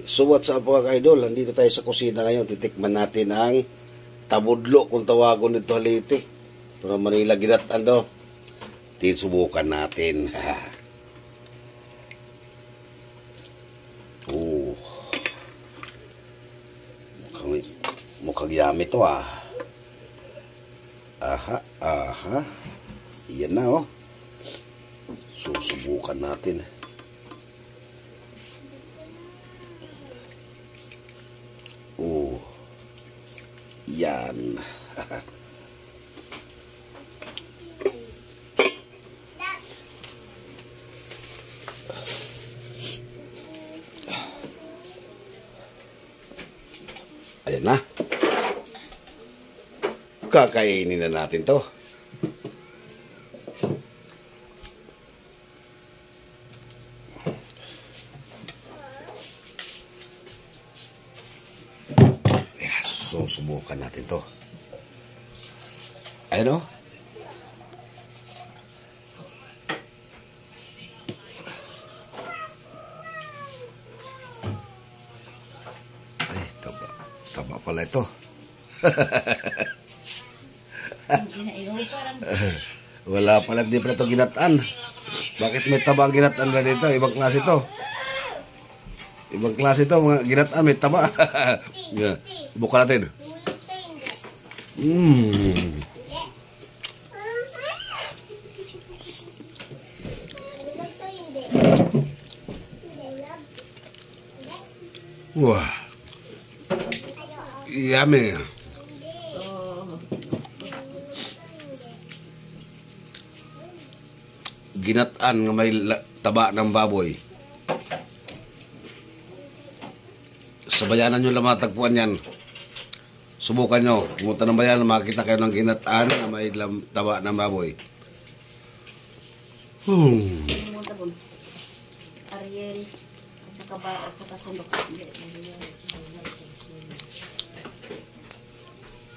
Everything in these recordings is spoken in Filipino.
So what's up mga ka-idol, nandito tayo sa kusina ngayon. Titikman natin ang tabudlo kung tawagon nito haliti. Pero Manila ginatan daw. Subukan natin. Oh. Mukhang yummy to ah. Aha. Iyan na oh. Susubukan natin. Oh. Yan. Ayan na. Kakainin na natin to. So, subukan natin to. Ayan o. Ay, taba pala ito. Wala pala, di pala ito ginataan. Bakit may taba ang ginataan na dito? Ibang klase ito. Ibang klase ito, mga ginataan, may taba. Buka natin. Wah. Yummy. Ginataan ng may taba ng baboy. Sabayanan nyo lang matagpuan yan. Subukan nyo. Pumunta ng bayan, makikita kayo ng ginataan na may taba ng baboy. Ariel, at saka ba, at saka sundok.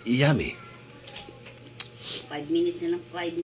Yummy. 5 minutes na lang, 5